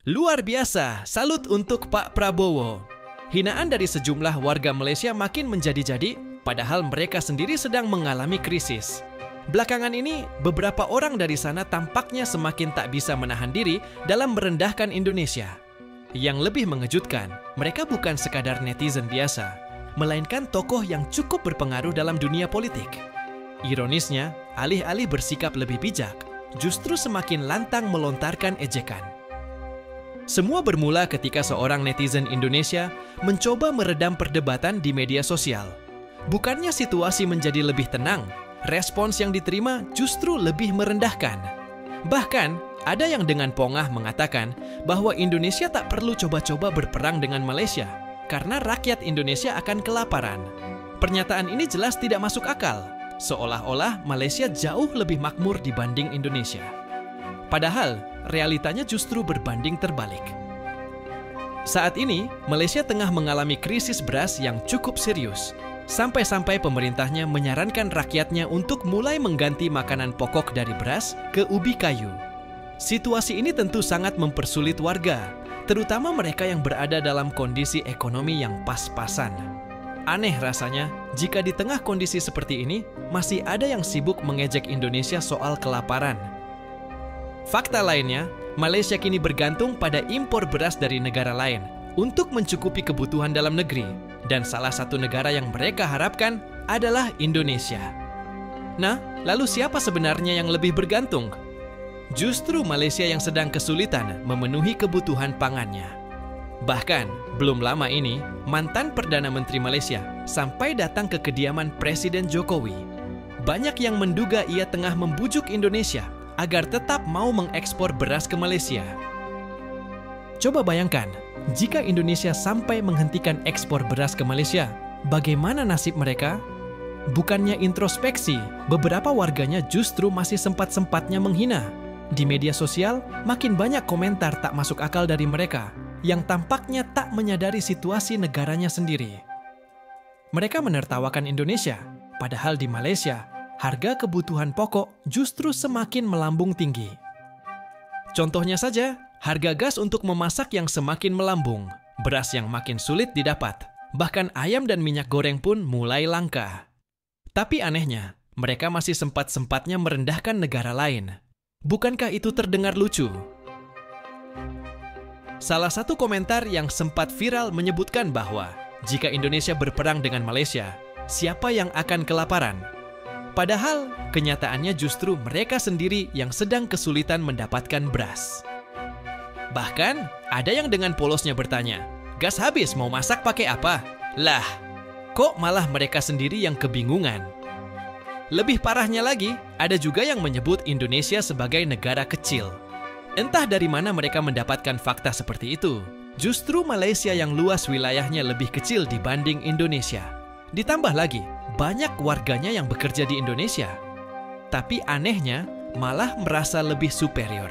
Luar biasa, salut untuk Pak Prabowo. Hinaan dari sejumlah warga Malaysia makin menjadi-jadi, padahal mereka sendiri sedang mengalami krisis. Belakangan ini, beberapa orang dari sana tampaknya semakin tak bisa menahan diri dalam merendahkan Indonesia. Yang lebih mengejutkan, mereka bukan sekadar netizen biasa, melainkan tokoh yang cukup berpengaruh dalam dunia politik. Ironisnya, alih-alih bersikap lebih bijak, justru semakin lantang melontarkan ejekan. Semua bermula ketika seorang netizen Indonesia mencoba meredam perdebatan di media sosial. Bukannya situasi menjadi lebih tenang, respons yang diterima justru lebih merendahkan. Bahkan, ada yang dengan pongah mengatakan bahwa Indonesia tak perlu coba-coba berperang dengan Malaysia karena rakyat Indonesia akan kelaparan. Pernyataan ini jelas tidak masuk akal, seolah-olah Malaysia jauh lebih makmur dibanding Indonesia. Padahal, realitanya justru berbanding terbalik. Saat ini, Malaysia tengah mengalami krisis beras yang cukup serius. Sampai-sampai pemerintahnya menyarankan rakyatnya untuk mulai mengganti makanan pokok dari beras ke ubi kayu. Situasi ini tentu sangat mempersulit warga, terutama mereka yang berada dalam kondisi ekonomi yang pas-pasan. Aneh rasanya, jika di tengah kondisi seperti ini, masih ada yang sibuk mengejek Indonesia soal kelaparan. Fakta lainnya, Malaysia kini bergantung pada impor beras dari negara lain untuk mencukupi kebutuhan dalam negeri, dan salah satu negara yang mereka harapkan adalah Indonesia. Nah, lalu siapa sebenarnya yang lebih bergantung? Justru Malaysia yang sedang kesulitan memenuhi kebutuhan pangannya. Bahkan, belum lama ini, mantan Perdana Menteri Malaysia sampai datang ke kediaman Presiden Jokowi. Banyak yang menduga ia tengah membujuk Indonesia agar tetap mau mengekspor beras ke Malaysia. Coba bayangkan, jika Indonesia sampai menghentikan ekspor beras ke Malaysia, bagaimana nasib mereka? Bukannya introspeksi, beberapa warganya justru masih sempat-sempatnya menghina. Di media sosial, makin banyak komentar tak masuk akal dari mereka, yang tampaknya tak menyadari situasi negaranya sendiri. Mereka menertawakan Indonesia, padahal di Malaysia, harga kebutuhan pokok justru semakin melambung tinggi. Contohnya saja, harga gas untuk memasak yang semakin melambung, beras yang makin sulit didapat, bahkan ayam dan minyak goreng pun mulai langka. Tapi anehnya, mereka masih sempat-sempatnya merendahkan negara lain. Bukankah itu terdengar lucu? Salah satu komentar yang sempat viral menyebutkan bahwa jika Indonesia berperang dengan Malaysia, siapa yang akan kelaparan? Padahal, kenyataannya justru mereka sendiri yang sedang kesulitan mendapatkan beras. Bahkan, ada yang dengan polosnya bertanya, gas habis mau masak pakai apa? Lah, kok malah mereka sendiri yang kebingungan? Lebih parahnya lagi, ada juga yang menyebut Indonesia sebagai negara kecil. Entah dari mana mereka mendapatkan fakta seperti itu. Justru Malaysia yang luas wilayahnya lebih kecil dibanding Indonesia. Ditambah lagi, banyak warganya yang bekerja di Indonesia. Tapi anehnya, malah merasa lebih superior.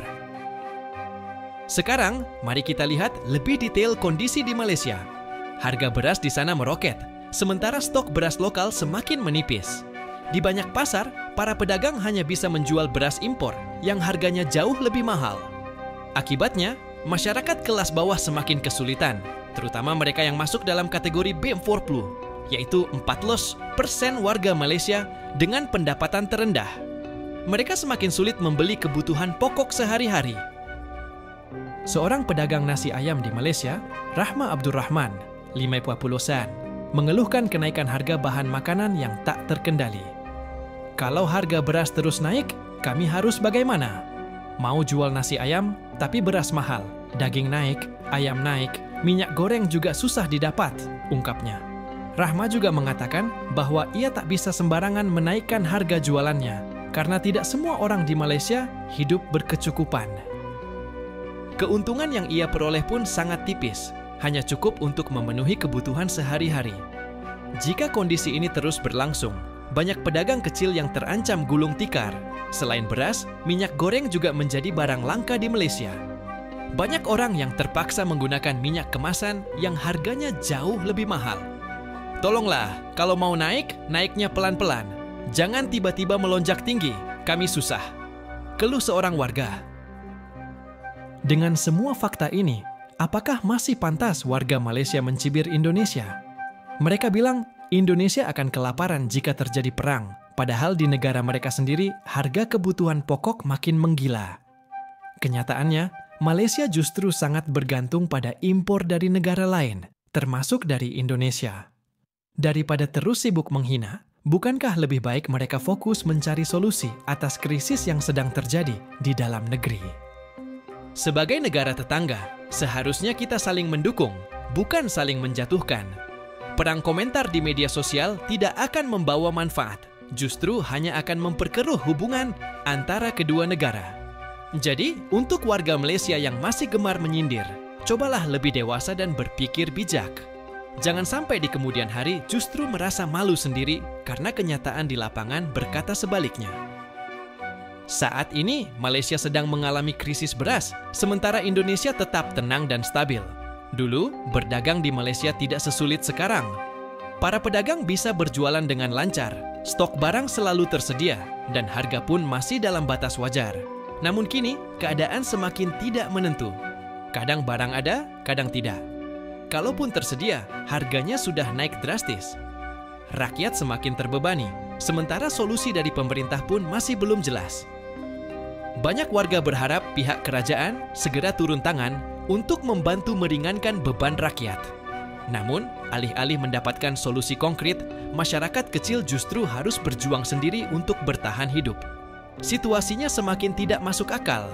Sekarang, mari kita lihat lebih detail kondisi di Malaysia. Harga beras di sana meroket, sementara stok beras lokal semakin menipis. Di banyak pasar, para pedagang hanya bisa menjual beras impor yang harganya jauh lebih mahal. Akibatnya, masyarakat kelas bawah semakin kesulitan, terutama mereka yang masuk dalam kategori B40, yaitu 14% warga Malaysia dengan pendapatan terendah. Mereka semakin sulit membeli kebutuhan pokok sehari-hari. Seorang pedagang nasi ayam di Malaysia, Rahma Abdurrahman, 50 sen, mengeluhkan kenaikan harga bahan makanan yang tak terkendali. Kalau harga beras terus naik, kami harus bagaimana? Mau jual nasi ayam, tapi beras mahal, daging naik, ayam naik, minyak goreng juga susah didapat, ungkapnya. Rahma juga mengatakan bahwa ia tak bisa sembarangan menaikkan harga jualannya karena tidak semua orang di Malaysia hidup berkecukupan. Keuntungan yang ia peroleh pun sangat tipis, hanya cukup untuk memenuhi kebutuhan sehari-hari. Jika kondisi ini terus berlangsung, banyak pedagang kecil yang terancam gulung tikar. Selain beras, minyak goreng juga menjadi barang langka di Malaysia. Banyak orang yang terpaksa menggunakan minyak kemasan yang harganya jauh lebih mahal. Tolonglah, kalau mau naik, naiknya pelan-pelan. Jangan tiba-tiba melonjak tinggi, kami susah. Keluh seorang warga. Dengan semua fakta ini, apakah masih pantas warga Malaysia mencibir Indonesia? Mereka bilang Indonesia akan kelaparan jika terjadi perang, padahal di negara mereka sendiri harga kebutuhan pokok makin menggila. Kenyataannya, Malaysia justru sangat bergantung pada impor dari negara lain, termasuk dari Indonesia. Daripada terus sibuk menghina, bukankah lebih baik mereka fokus mencari solusi atas krisis yang sedang terjadi di dalam negeri? Sebagai negara tetangga, seharusnya kita saling mendukung, bukan saling menjatuhkan. Perang komentar di media sosial tidak akan membawa manfaat, justru hanya akan memperkeruh hubungan antara kedua negara. Jadi, untuk warga Malaysia yang masih gemar menyindir, cobalah lebih dewasa dan berpikir bijak. Jangan sampai di kemudian hari justru merasa malu sendiri karena kenyataan di lapangan berkata sebaliknya. Saat ini, Malaysia sedang mengalami krisis beras, sementara Indonesia tetap tenang dan stabil. Dulu, berdagang di Malaysia tidak sesulit sekarang. Para pedagang bisa berjualan dengan lancar, stok barang selalu tersedia, dan harga pun masih dalam batas wajar. Namun kini, keadaan semakin tidak menentu. Kadang barang ada, kadang tidak. Kalaupun tersedia, harganya sudah naik drastis. Rakyat semakin terbebani, sementara solusi dari pemerintah pun masih belum jelas. Banyak warga berharap pihak kerajaan segera turun tangan untuk membantu meringankan beban rakyat. Namun, alih-alih mendapatkan solusi konkret, masyarakat kecil justru harus berjuang sendiri untuk bertahan hidup. Situasinya semakin tidak masuk akal.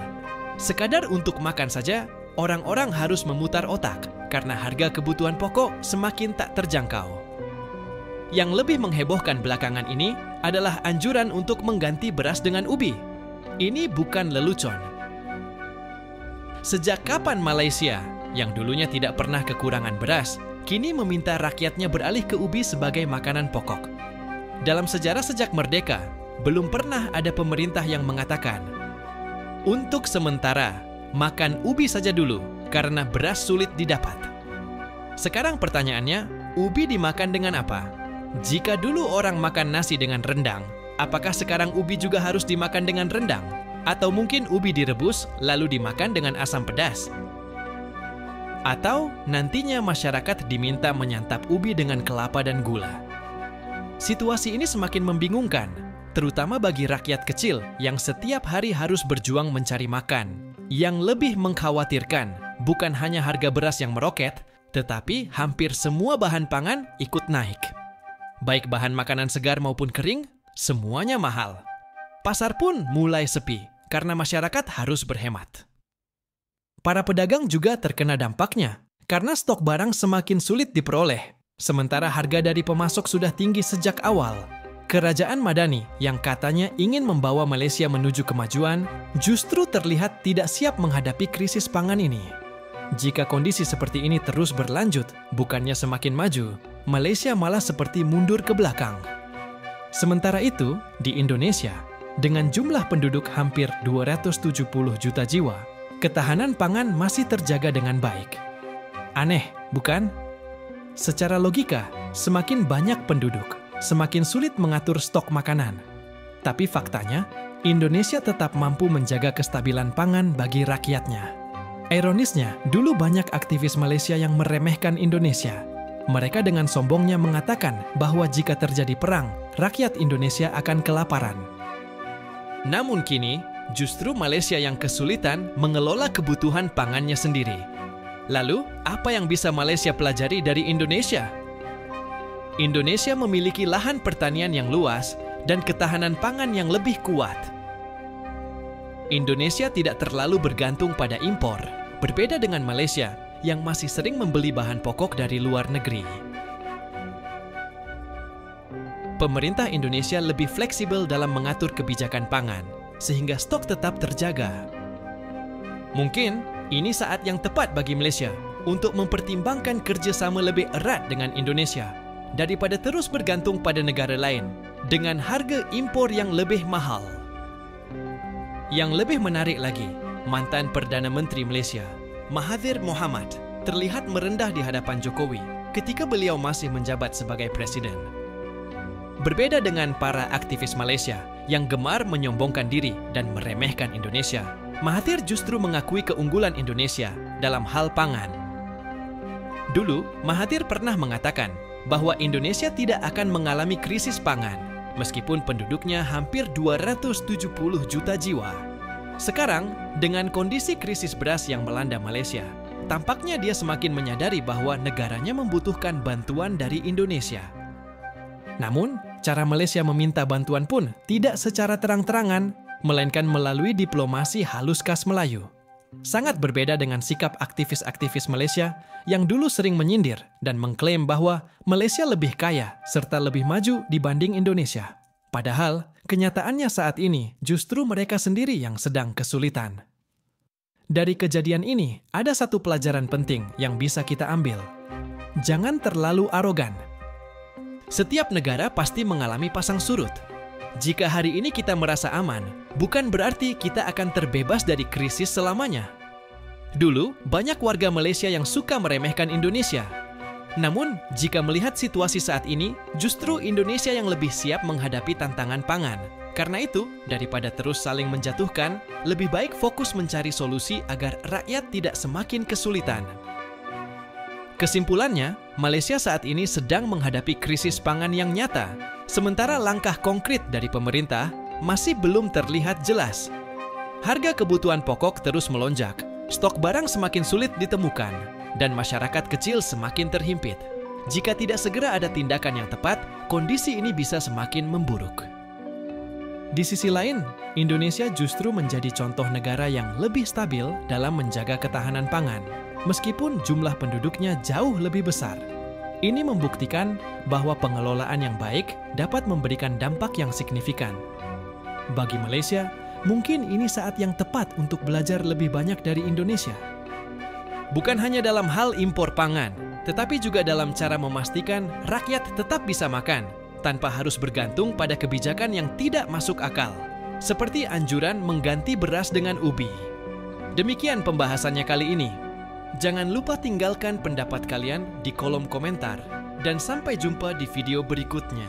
Sekadar untuk makan saja, orang-orang harus memutar otak karena harga kebutuhan pokok semakin tak terjangkau. Yang lebih menghebohkan belakangan ini adalah anjuran untuk mengganti beras dengan ubi. Ini bukan lelucon. Sejak kapan Malaysia, yang dulunya tidak pernah kekurangan beras, kini meminta rakyatnya beralih ke ubi sebagai makanan pokok? Dalam sejarah sejak merdeka, belum pernah ada pemerintah yang mengatakan, untuk sementara, makan ubi saja dulu karena beras sulit didapat. Sekarang pertanyaannya, ubi dimakan dengan apa? Jika dulu orang makan nasi dengan rendang, apakah sekarang ubi juga harus dimakan dengan rendang? Atau mungkin ubi direbus lalu dimakan dengan asam pedas? Atau nantinya masyarakat diminta menyantap ubi dengan kelapa dan gula? Situasi ini semakin membingungkan, terutama bagi rakyat kecil yang setiap hari harus berjuang mencari makan. Yang lebih mengkhawatirkan bukan hanya harga beras yang meroket, tetapi hampir semua bahan pangan ikut naik. Baik bahan makanan segar maupun kering, semuanya mahal. Pasar pun mulai sepi karena masyarakat harus berhemat. Para pedagang juga terkena dampaknya karena stok barang semakin sulit diperoleh, sementara harga dari pemasok sudah tinggi sejak awal. Kerajaan Madani yang katanya ingin membawa Malaysia menuju kemajuan justru terlihat tidak siap menghadapi krisis pangan ini. Jika kondisi seperti ini terus berlanjut, bukannya semakin maju, Malaysia malah seperti mundur ke belakang. Sementara itu, di Indonesia, dengan jumlah penduduk hampir 270 juta jiwa, ketahanan pangan masih terjaga dengan baik. Aneh, bukan? Secara logika, semakin banyak penduduk, semakin sulit mengatur stok makanan. Tapi faktanya, Indonesia tetap mampu menjaga kestabilan pangan bagi rakyatnya. Ironisnya, dulu banyak aktivis Malaysia yang meremehkan Indonesia. Mereka dengan sombongnya mengatakan bahwa jika terjadi perang, rakyat Indonesia akan kelaparan. Namun kini, justru Malaysia yang kesulitan mengelola kebutuhan pangannya sendiri. Lalu, apa yang bisa Malaysia pelajari dari Indonesia? Indonesia memiliki lahan pertanian yang luas dan ketahanan pangan yang lebih kuat. Indonesia tidak terlalu bergantung pada impor, berbeda dengan Malaysia yang masih sering membeli bahan pokok dari luar negeri. Pemerintah Indonesia lebih fleksibel dalam mengatur kebijakan pangan, sehingga stok tetap terjaga. Mungkin ini saat yang tepat bagi Malaysia untuk mempertimbangkan kerjasama lebih erat dengan Indonesia daripada terus bergantung pada negara lain dengan harga impor yang lebih mahal. Yang lebih menarik lagi, mantan Perdana Menteri Malaysia, Mahathir Mohamad, terlihat merendah di hadapan Jokowi ketika beliau masih menjabat sebagai presiden. Berbeda dengan para aktivis Malaysia yang gemar menyombongkan diri dan meremehkan Indonesia, Mahathir justru mengakui keunggulan Indonesia dalam hal pangan. Dulu, Mahathir pernah mengatakan bahwa Indonesia tidak akan mengalami krisis pangan, meskipun penduduknya hampir 270 juta jiwa. Sekarang, dengan kondisi krisis beras yang melanda Malaysia, tampaknya dia semakin menyadari bahwa negaranya membutuhkan bantuan dari Indonesia. Namun, cara Malaysia meminta bantuan pun tidak secara terang-terangan, melainkan melalui diplomasi halus khas Melayu. Sangat berbeda dengan sikap aktivis-aktivis Malaysia yang dulu sering menyindir dan mengklaim bahwa Malaysia lebih kaya serta lebih maju dibanding Indonesia. Padahal, kenyataannya saat ini justru mereka sendiri yang sedang kesulitan. Dari kejadian ini, ada satu pelajaran penting yang bisa kita ambil. Jangan terlalu arogan. Setiap negara pasti mengalami pasang surut. Jika hari ini kita merasa aman, bukan berarti kita akan terbebas dari krisis selamanya. Dulu, banyak warga Malaysia yang suka meremehkan Indonesia. Namun, jika melihat situasi saat ini, justru Indonesia yang lebih siap menghadapi tantangan pangan. Karena itu, daripada terus saling menjatuhkan, lebih baik fokus mencari solusi agar rakyat tidak semakin kesulitan. Kesimpulannya, Malaysia saat ini sedang menghadapi krisis pangan yang nyata, sementara langkah konkret dari pemerintah masih belum terlihat jelas. Harga kebutuhan pokok terus melonjak, stok barang semakin sulit ditemukan, dan masyarakat kecil semakin terhimpit. Jika tidak segera ada tindakan yang tepat, kondisi ini bisa semakin memburuk. Di sisi lain, Indonesia justru menjadi contoh negara yang lebih stabil dalam menjaga ketahanan pangan, meskipun jumlah penduduknya jauh lebih besar. Ini membuktikan bahwa pengelolaan yang baik dapat memberikan dampak yang signifikan. Bagi Malaysia, mungkin ini saat yang tepat untuk belajar lebih banyak dari Indonesia. Bukan hanya dalam hal impor pangan, tetapi juga dalam cara memastikan rakyat tetap bisa makan, tanpa harus bergantung pada kebijakan yang tidak masuk akal, seperti anjuran mengganti beras dengan ubi. Demikian pembahasannya kali ini. Jangan lupa tinggalkan pendapat kalian di kolom komentar, dan sampai jumpa di video berikutnya.